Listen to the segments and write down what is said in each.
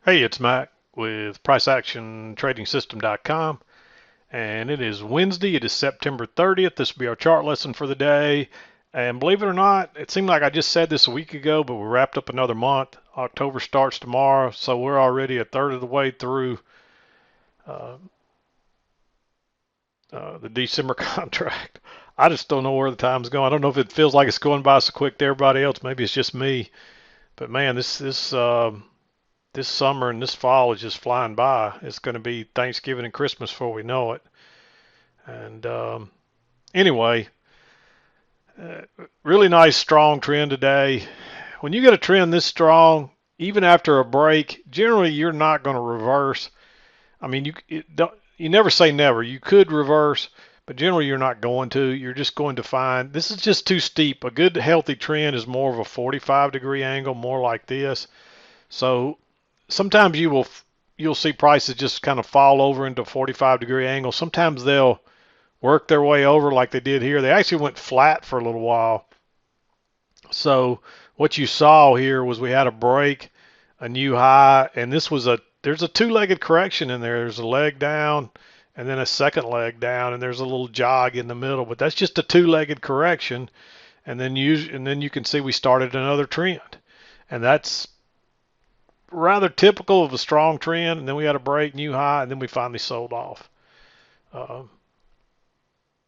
Hey, it's Mac with PriceActionTradingSystem.com, and it is Wednesday. It is September 30th. This will be our chart lesson for the day. And believe it or not, it seemed like I just said this a week ago, but we wrapped up another month. October starts tomorrow, so we're already a third of the way through uh, the December contract. I just don't know where the time's going. I don't know if it feels like it's going by so quick to everybody else. Maybe it's just me, but man, this summer and this fall is just flying by. It's going to be Thanksgiving and Christmas before we know it. And anyway, really nice strong trend today. When you get a trend this strong, even after a break, generally you're not going to reverse. I mean, you never say never. You could reverse, but generally you're not going to. You're just going to find this is just too steep. A good healthy trend is more of a 45-degree angle, more like this. So sometimes you'll see prices just kind of fall over into a 45-degree angle. Sometimes they'll work their way over like they did here. They actually went flat for a little while. So what you saw here was we had a break, a new high, and there's a two-legged correction in there. There's a leg down and then a second leg down, and there's a little jog in the middle, but that's just a two-legged correction. And then you can see we started another trend. And that's rather typical of a strong trend, and then we had a break, new high, and then we finally sold off. Uh,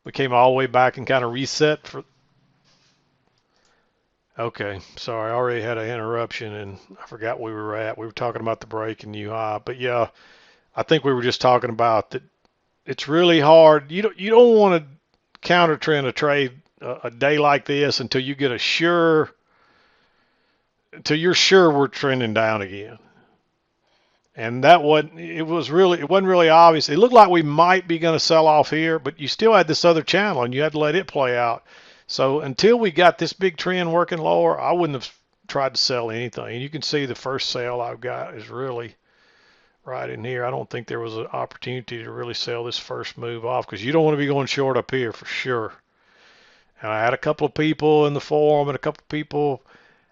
we came all the way back and kind of reset for. Okay, sorry, I already had an interruption and I forgot where we were at. We were talking about the break and new high, but yeah, I think we were just talking about that. It's really hard. You don't want to counter trend a trade a day like this until you're sure we're trending down again. And that wasn't it wasn't really obvious. It looked like we might be going to sell off here, but you still had this other channel and you had to let it play out. So until we got this big trend working lower, I wouldn't have tried to sell anything. And you can see the first sale I've got is really right in here. I don't think there was an opportunity to really sell this first move off because you don't want to be going short up here for sure. And I had a couple of people in the forum and a couple of people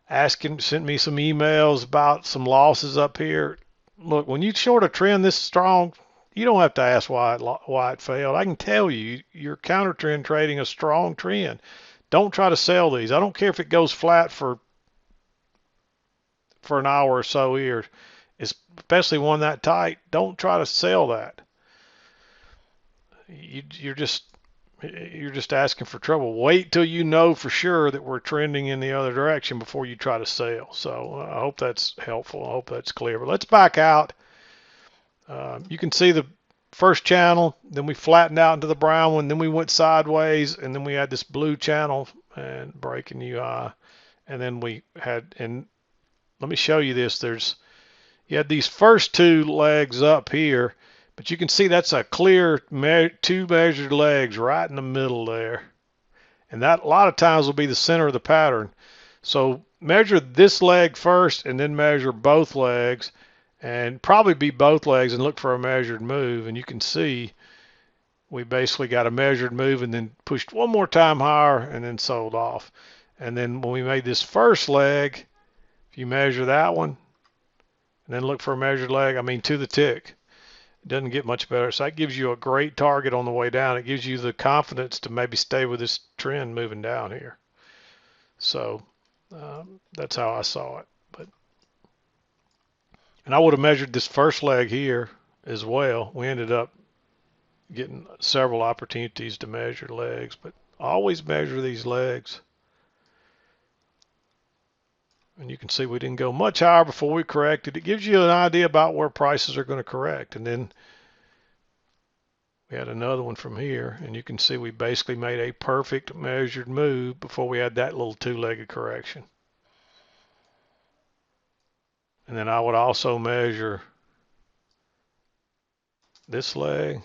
sent me some emails about some losses up here. Look, when you short a trend this strong, you don't have to ask why it failed. I can tell you, you're counter trend trading a strong trend. Don't try to sell these. I don't care if it goes flat for an hour or so here, especially one that tight. Don't try to sell that. You're just asking for trouble. Wait till you know for sure that we're trending in the other direction before you try to sell. So I hope that's helpful. I hope that's clear. But let's back out. You can see the first channel, then we flattened out into the brown one, then we went sideways, and then we had this blue channel and breaking UI. And then and let me show you this. You had these first two legs up here, but you can see that's a clear two measured legs right in the middle there. And that a lot of times will be the center of the pattern. So measure this leg first and then measure both legs and probably be both legs and look for a measured move. And you can see we basically got a measured move and then pushed one more time higher and then sold off. And then when we made this first leg, if you measure that one and then look for a measured leg, I mean to the tick. It doesn't get much better. So that gives you a great target on the way down. It gives you the confidence to maybe stay with this trend moving down here. So that's how I saw it. And I would have measured this first leg here as well. We ended up getting several opportunities to measure legs, but always measure these legs. And you can see we didn't go much higher before we corrected. It gives you an idea about where prices are going to correct. And then we had another one from here, and you can see we basically made a perfect measured move before we had that little two-legged correction. And then I would also measure this leg.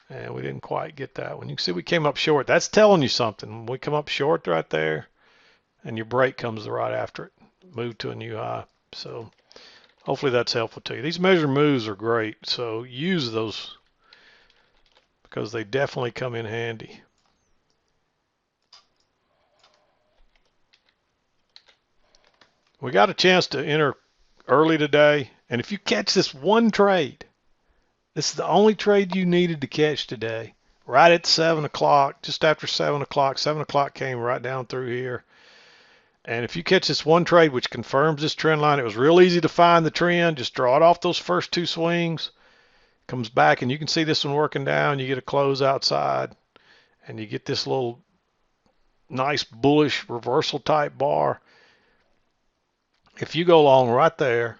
And we didn't quite get that one. You can see we came up short. That's telling you something. When we come up short right there, and your break comes right after it. Move to a new high. So hopefully that's helpful to you. These measured moves are great, so use those because they definitely come in handy. We got a chance to enter early today, and if you catch this one trade, this is the only trade you needed to catch today. Right at 7 o'clock, just after 7 o'clock. 7 o'clock came right down through here. And if you catch this one trade, which confirms this trend line, it was real easy to find the trend. Just draw it off those first two swings. Comes back, and you can see this one working down. You get a close outside, and you get this little nice bullish reversal type bar. If you go long right there,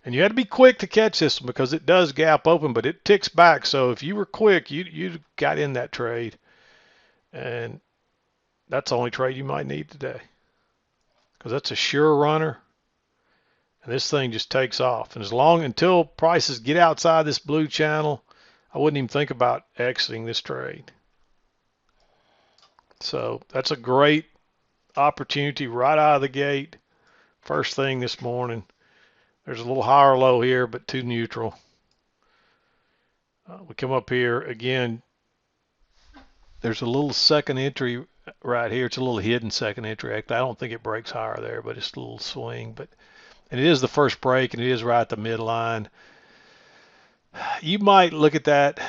and you had to be quick to catch this one because it does gap open, but it ticks back. So if you were quick, you got in that trade. And that's the only trade you might need today, because that's a sure runner. And this thing just takes off. And until prices get outside this blue channel, I wouldn't even think about exiting this trade. So that's a great opportunity right out of the gate. First thing this morning. There's a little higher low here, but too neutral. We come up here again. There's a little second entry right here. It's a little hidden second entry. Actually, I don't think it breaks higher there, but it's a little swing. And it is the first break, and it is right at the midline. You might look at that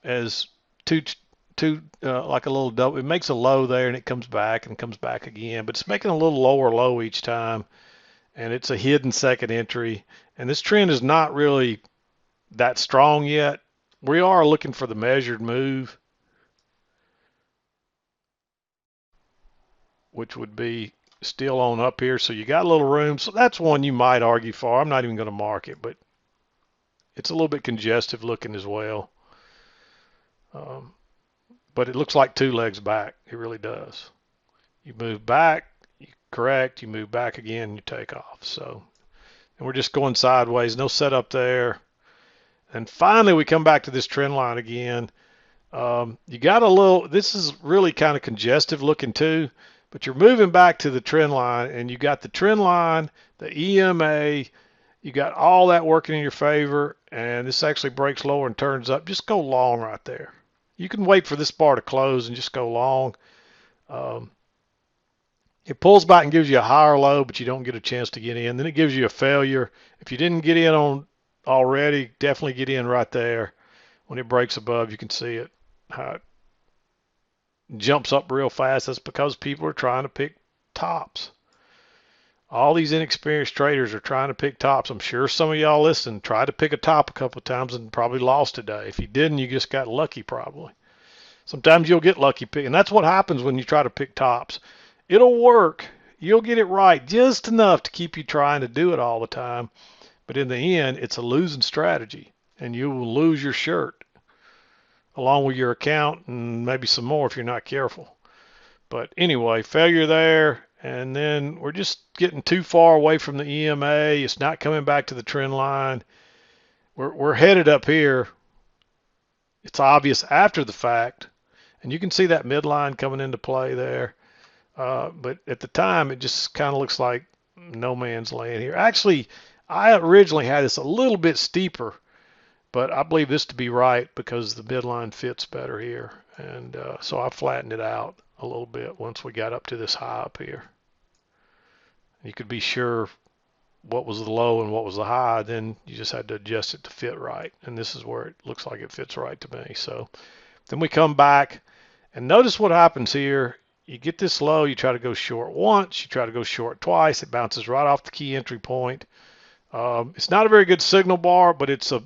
as like a little double. It makes a low there, and it comes back and comes back again, but it's making a little lower low each time, and it's a hidden second entry. And this trend is not really that strong yet. We are looking for the measured move, which would be still on up here. So you got a little room. So that's one you might argue for. I'm not even going to mark it, but it's a little bit congestive looking as well. But it looks like two legs back. It really does. You move back, you correct, you move back again, you take off. So, and we're just going sideways, no setup there. And finally, we come back to this trend line again. You got a little, this is really kind of congestive looking too, but you're moving back to the trend line, and you got the trend line, the EMA, you got all that working in your favor, and this actually breaks lower and turns up. Just go long right there. You can wait for this bar to close and just go long. It pulls back and gives you a higher low, but you don't get a chance to get in. Then it gives you a failure. If you didn't get in on already, definitely get in right there. When it breaks above, you can see it, how it jumps up real fast. That's because people are trying to pick tops. All these inexperienced traders are trying to pick tops. I'm sure some of y'all listen tried to pick a top a couple of times and probably lost today. If you didn't, you just got lucky probably. Sometimes you'll get lucky pick, and that's what happens when you try to pick tops. It'll work. You'll get it right just enough to keep you trying to do it all the time. But in the end, it's a losing strategy, and you will lose your shirt along with your account and maybe some more if you're not careful. But anyway, failure there. And then we're just getting too far away from the EMA. It's not coming back to the trend line. We're headed up here. It's obvious after the fact. And you can see that midline coming into play there. But at the time, it just kind of looks like no man's land here. Actually, I originally had this a little bit steeper, but I believe this to be right because the midline fits better here. And so I flattened it out a little bit once we got up to this high up here. You could be sure what was the low and what was the high, then you just had to adjust it to fit right. And this is where it looks like it fits right to me. So then we come back and notice what happens here. You get this low, you try to go short once, you try to go short twice, it bounces right off the key entry point. It's not a very good signal bar, but it's a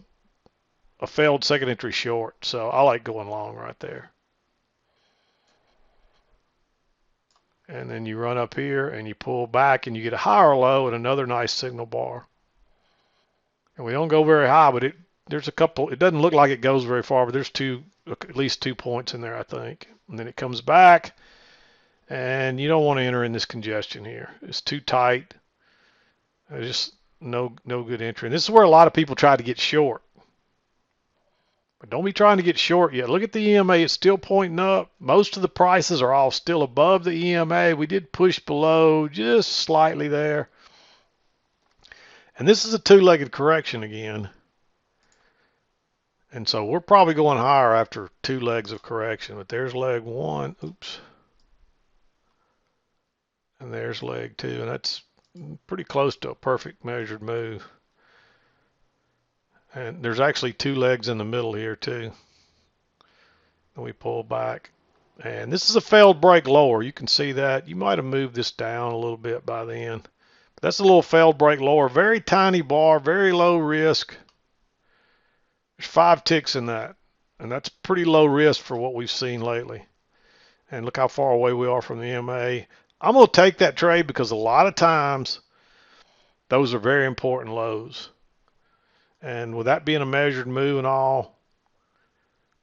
failed second entry short. So I like going long right there. And then you run up here and you pull back and you get a higher low and another nice signal bar. And we don't go very high, but there's a couple, it doesn't look like it goes very far, but there's at least 2 points in there, I think. And then it comes back, and you don't want to enter in this congestion here. It's too tight. There's just no good entry. And this is where a lot of people try to get short. But don't be trying to get short yet. Look at the EMA. It's still pointing up. Most of the prices are all still above the EMA. We did push below just slightly there. And this is a two-legged correction again. And so we're probably going higher after 2 legs of correction. But there's leg 1. Oops. And there's leg 2, and that's pretty close to a perfect measured move. And there's actually 2 legs in the middle here too. And we pull back. And this is a failed break lower. You can see that. You might have moved this down a little bit by then. But that's a little failed break lower. Very tiny bar, very low risk. There's 5 ticks in that. And that's pretty low risk for what we've seen lately. And look how far away we are from the EMA. I'm going to take that trade because a lot of times those are very important lows. And with that being a measured move and all,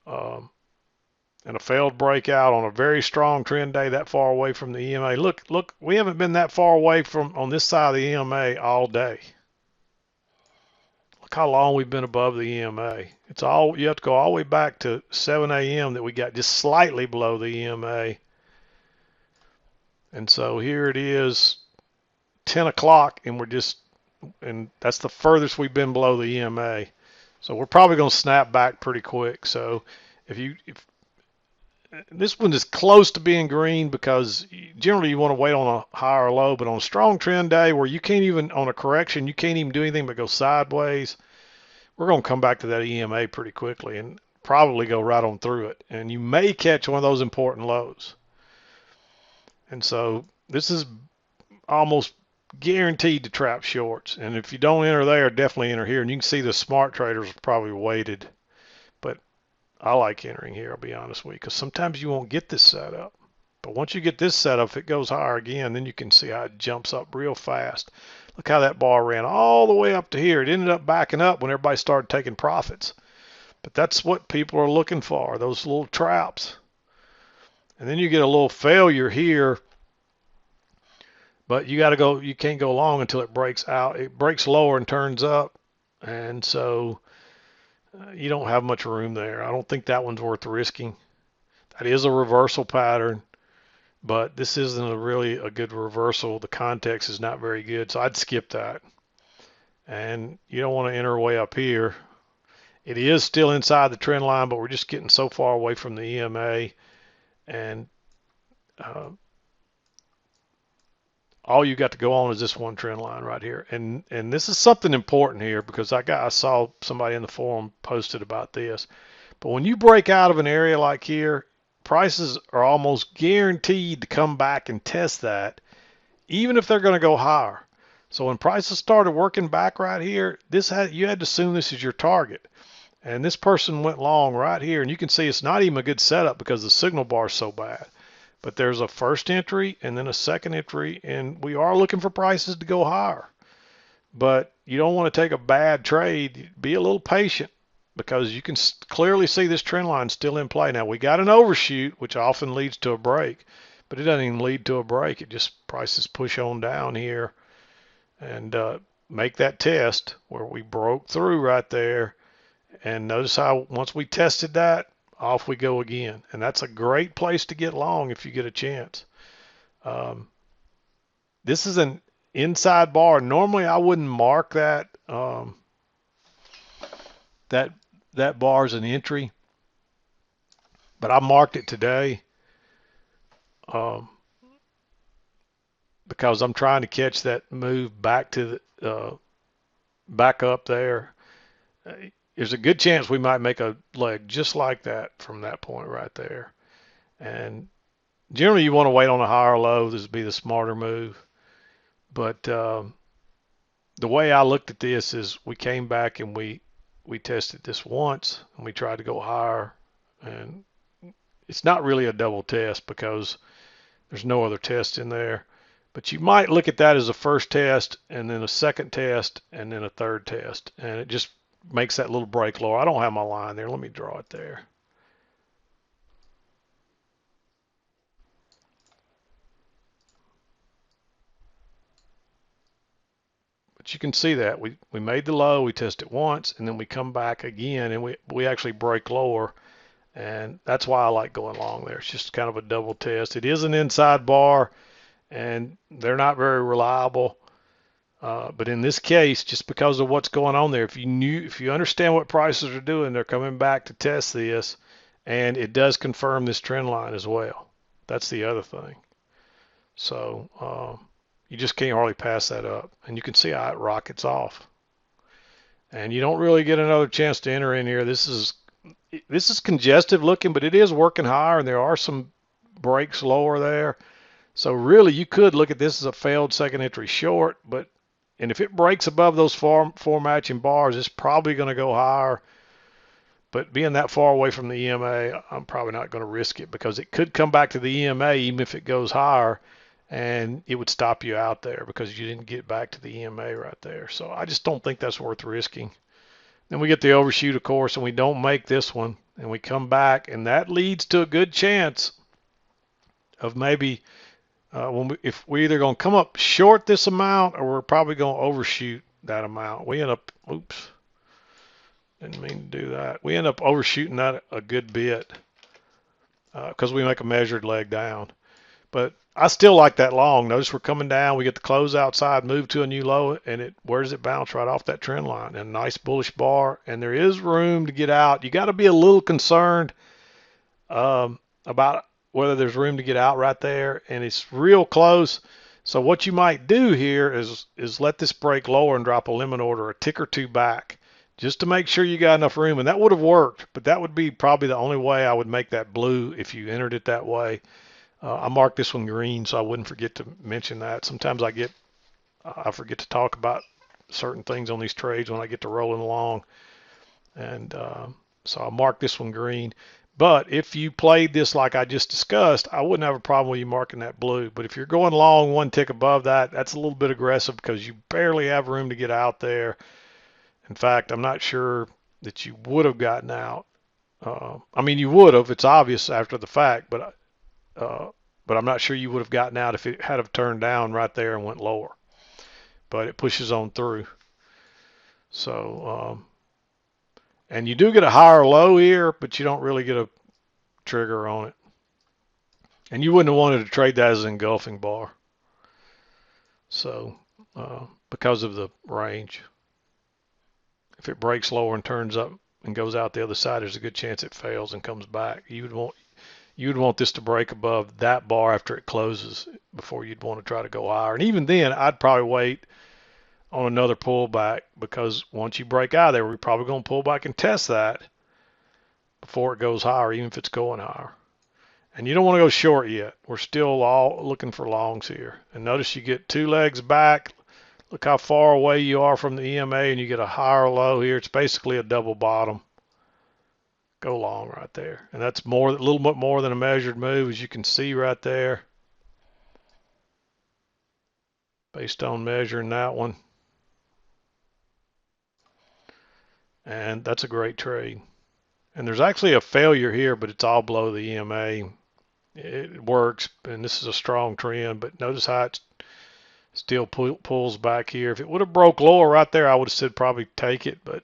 and a failed breakout on a very strong trend day that far away from the EMA. Look, we haven't been that far away from on this side of the EMA all day. Look how long we've been above the EMA. It's all, you have to go all the way back to 7 a.m. that we got just slightly below the EMA. And so here it is 10 o'clock and that's the furthest we've been below the EMA. So we're probably going to snap back pretty quick. So if this one is close to being green because generally you want to wait on a high or low, but on a strong trend day where you can't even, on a correction, you can't even do anything but go sideways, we're going to come back to that EMA pretty quickly and probably go right on through it. And you may catch one of those important lows. And so this is almost guaranteed to trap shorts. And if you don't enter there, definitely enter here. And you can see the smart traders probably waited. I like entering here, I'll be honest with you, because sometimes you won't get this setup. But once you get this setup, if it goes higher again, then you can see how it jumps up real fast. Look how that bar ran all the way up to here. It ended up backing up when everybody started taking profits. But that's what people are looking for, those little traps. And then you get a little failure here, but you got to go, you can't go long until it breaks out. It breaks lower and turns up. And so you don't have much room there. I don't think that one's worth risking. That is a reversal pattern, but this isn't really a good reversal. The context is not very good, so I'd skip that. And you don't want to enter way up here. It is still inside the trend line, but we're just getting so far away from the EMA, and all you got to go on is this one trend line right here. And this is something important here because I saw somebody in the forum posted about this. But when you break out of an area like here, prices are almost guaranteed to come back and test that, even if they're going to go higher. So when prices started working back right here, you had to assume this is your target. And this person went long right here, and you can see it's not even a good setup because the signal bar is so bad. But there's a first entry and then a second entry, and we are looking for prices to go higher. But you don't want to take a bad trade. Be a little patient because you can clearly see this trend line still in play. Now, we got an overshoot, which often leads to a break, but it doesn't even lead to a break. It just prices push on down here and make that test where we broke through right there. And notice how once we tested that, off we go again. And that's a great place to get long if you get a chance. This is an inside bar. Normally I wouldn't mark that that bar as an entry, but I marked it today because I'm trying to catch that move back to the back up there. There's a good chance we might make a leg just like that from that point right there. And generally you want to wait on a higher low. This would be the smarter move. But the way I looked at this is we came back and we tested this once and we tried to go higher. And it's not really a double test because there's no other test in there. But you might look at that as a first test and then a second test and then a third test. And it just makes that little break lower. I don't have my line there. Let me draw it there. But you can see that we made the low, we test it once, and then we come back again, and we actually break lower. And that's why I like going long there. It's just kind of a double test. It is an inside bar, and they're not very reliable. But in this case, just because of what's going on there, if you understand what prices are doing, they're coming back to test this, and it does confirm this trend line as well. That's the other thing. So you just can't hardly pass that up. And you can see how it rockets off. And you don't really get another chance to enter in here. This is congestive looking, but it is working higher, and there are some breaks lower there. So really, you could look at this as a failed second entry short, and if it breaks above those four matching bars, it's probably going to go higher. But being that far away from the EMA, I'm probably not going to risk it because it could come back to the EMA even if it goes higher, and it would stop you out there because you didn't get back to the EMA right there. So I just don't think that's worth risking. Then we get the overshoot, of course, and we don't make this one, and we come back, and that leads to a good chance of maybe if we're either going to come up short this amount or we're probably going to overshoot that amount. We end up, oops, didn't mean to do that. We end up overshooting that a good bit because we make a measured leg down. But I still like that long. Notice we're coming down. We get the close outside, move to a new low, and where does it bounce? Right off that trend line. And a nice bullish bar. And there is room to get out. You got to be a little concerned about whether there's room to get out right there. And it's real close. So what you might do here is let this break lower and drop a limit order a tick or two back, just to make sure you got enough room. And that would have worked, but that would be probably the only way I would make that blue if you entered it that way. I marked this one green so I wouldn't forget to mention that. Sometimes I forget to talk about certain things on these trades when I get to rolling along. And so I marked this one green. But if you played this like I just discussed, I wouldn't have a problem with you marking that blue. But if you're going long one tick above that, that's a little bit aggressive because you barely have room to get out there. In fact, I'm not sure that you would have gotten out. I mean, you would have. It's obvious after the fact, but I'm not sure you would have gotten out if it had have turned down right there and went lower. But it pushes on through. So, and you do get a higher low here, but you don't really get a trigger on it. And you wouldn't have wanted to trade that as an engulfing bar. So, because of the range. If it breaks lower and turns up and goes out the other side, there's a good chance it fails and comes back. You'd want this to break above that bar after it closes before you'd want to try to go higher. And even then, I'd probably wait on another pullback because once you break out of there, we're probably going to pull back and test that before it goes higher, even if it's going higher. And you don't want to go short yet. We're still all looking for longs here. And notice you get two legs back. Look how far away you are from the EMA, and you get a higher low here. It's basically a double bottom. Go long right there. And that's a little bit more than a measured move, as you can see right there. Based on measuring that one. And that's a great trade. And there's actually a failure here, but it's all below the EMA. It works, and this is a strong trend, but notice how it still pulls back here. If it would have broke lower right there, I would have said probably take it, but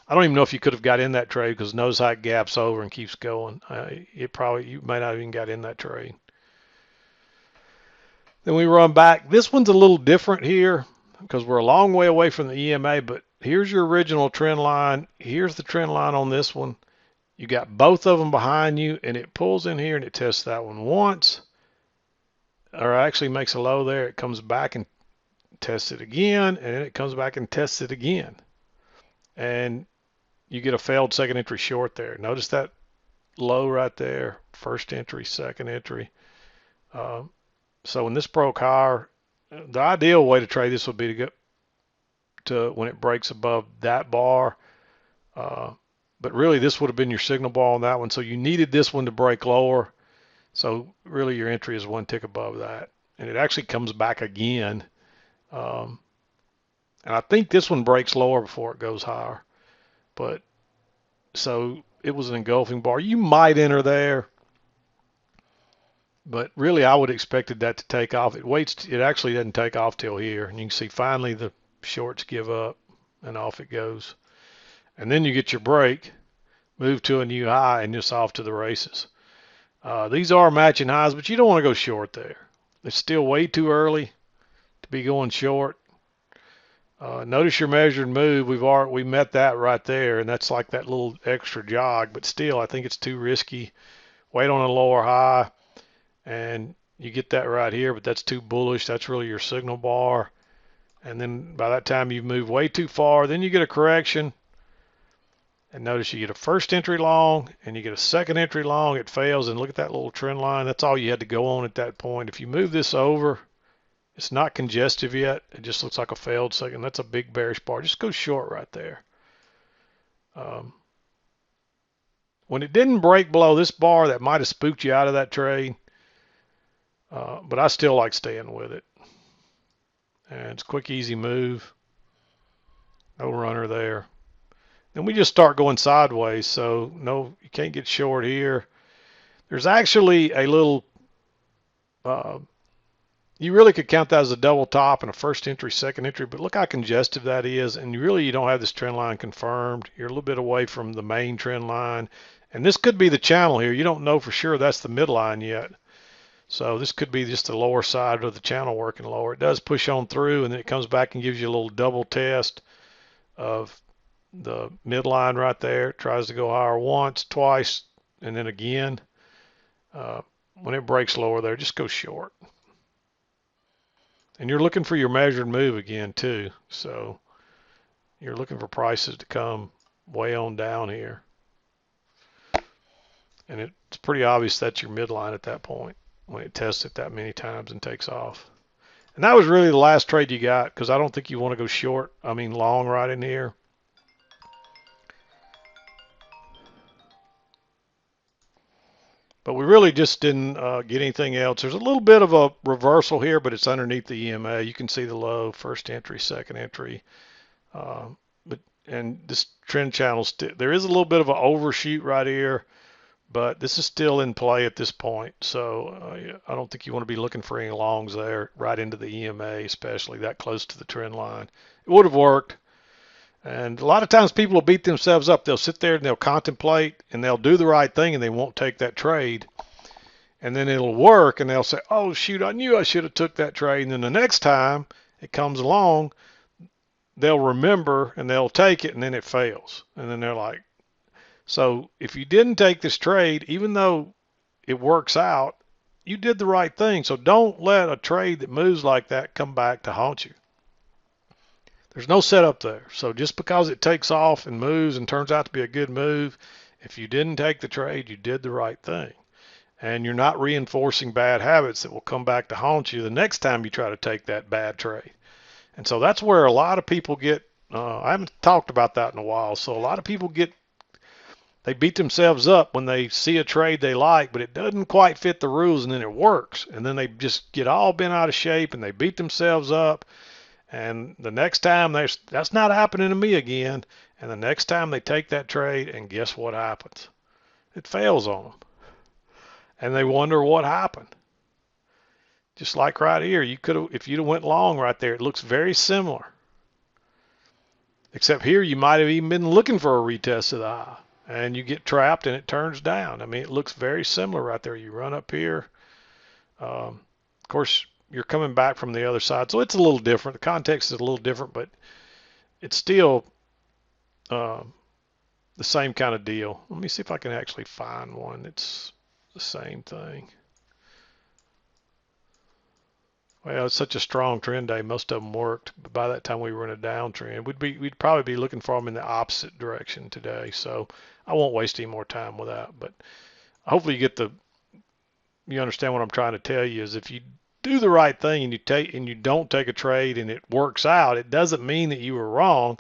I don't even know if you could have got in that trade because notice how it gaps over and keeps going. You may not even got in that trade. Then we run back. This one's a little different here because we're a long way away from the EMA, but here's your original trend line. Here's the trend line on this one. You got both of them behind you, and it pulls in here and it tests that one once, or actually makes a low there. It comes back and tests it again, and then it comes back and tests it again. And you get a failed second entry short there. Notice that low right there, first entry, second entry. So when this broke higher, the ideal way to trade this would be to get to when it breaks above that bar. But really, this would have been your signal bar on that one. So you needed this one to break lower. So really, your entry is one tick above that. And it actually comes back again. And I think this one breaks lower before it goes higher. But so it was an engulfing bar. You might enter there. But really, I would have expected that to take off. It actually doesn't take off till here. And you can see finally the shorts give up and off it goes. And then you get your break, move to a new high, and just off to the races. These are matching highs, but you don't want to go short there. It's still way too early to be going short. Notice your measured move. We met that right there, and that's like that little extra jog. But still, I think it's too risky. Wait on a lower high, and You get that right here, but that's too bullish. That's really your signal bar. And then by that time you've moved way too far. Then you get a correction. And notice you get a first entry long and you get a second entry long. It fails. And look at that little trend line. That's all you had to go on at that point. If you move this over, it's not congestive yet. It just looks like a failed second. That's a big bearish bar. Just go short right there. When it didn't break below this bar, that might have spooked you out of that trade. But I still like staying with it. And it's a quick, easy move. No runner there. Then we just start going sideways. So no, you can't get short here. There's actually a little, you really could count that as a double top and a first entry, second entry, but look how congestive that is. And you don't have this trend line confirmed. You're a little bit away from the main trend line. And this could be the channel here. You don't know for sure that's the midline yet. So this could be just the lower side of the channel working lower. It does push on through, and then it comes back and gives you a little double test of the midline right there. It tries to go higher once, twice, and then again. When it breaks lower there, just go short. And you're looking for your measured move again too. So you're looking for prices to come way on down here. And it's pretty obvious that's your midline at that point when it tests it that many times and takes off. And that was really the last trade you got, because I don't think you want to go short, long right in here. But we really just didn't get anything else. There's a little bit of a reversal here, but it's underneath the EMA. You can see the low, first entry, second entry. And this trend channel, there is a little bit of an overshoot right here, but this is still in play at this point. So I don't think you want to be looking for any longs there right into the EMA, especially that close to the trend line. It would have worked. And a lot of times people will beat themselves up. They'll sit there and they'll contemplate and they'll do the right thing and they won't take that trade. And then it'll work and they'll say, oh, shoot, I knew I should have took that trade. And then the next time it comes along, they'll remember and they'll take it, and then it fails. And then they're like, so if you didn't take this trade, even though it works out, you did the right thing. So don't let a trade that moves like that come back to haunt you. There's no setup there. So just because it takes off and moves and turns out to be a good move, if you didn't take the trade, you did the right thing. And you're not reinforcing bad habits that will come back to haunt you the next time you try to take that bad trade. And so that's where a lot of people get, I haven't talked about that in a while. So a lot of people they beat themselves up when they see a trade they like, but it doesn't quite fit the rules, and then it works. And then they just get all bent out of shape and they beat themselves up. And the next time, that's not happening to me again. And the next time they take that trade, and guess what happens? It fails on them. And they wonder what happened. Just like right here, if you'd have went long right there, it looks very similar. Except here, you might have even been looking for a retest of the high. And you get trapped and it turns down. It looks very similar right there. You run up here. Of course, you're coming back from the other side. So it's a little different. The context is a little different, but it's still the same kind of deal. Let me see if I can actually find one that's the same thing. Well, it's such a strong trend day. Most of them worked, but by that time we were in a downtrend. We'd probably be looking for them in the opposite direction today. So I won't waste any more time with that. But hopefully you understand what I'm trying to tell you is if you do the right thing and you don't take a trade and it works out, it doesn't mean that you were wrong.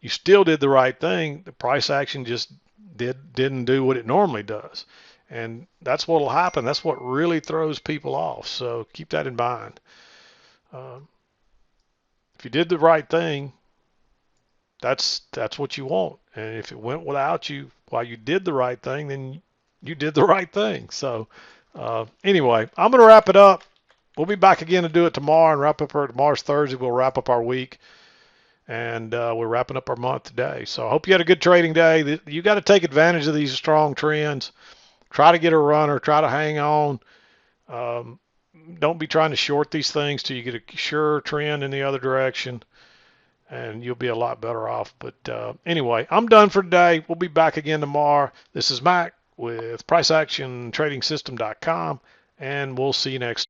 You still did the right thing. The price action just didn't do what it normally does. And that's what will happen. That's what really throws people off. So keep that in mind. If you did the right thing, that's what you want. And if it went without you while you did the right thing, then you did the right thing. So anyway, I'm going to wrap it up. We'll be back again to do it tomorrow and wrap up tomorrow's Thursday. We'll wrap up our week. And we're wrapping up our month today. So I hope you had a good trading day. You got to take advantage of these strong trends. Try to get a runner. Try to hang on. Don't be trying to short these things till you get a sure trend in the other direction, and you'll be a lot better off. But anyway, I'm done for today. We'll be back again tomorrow. This is Mac with PriceActionTradingSystem.com, and we'll see you next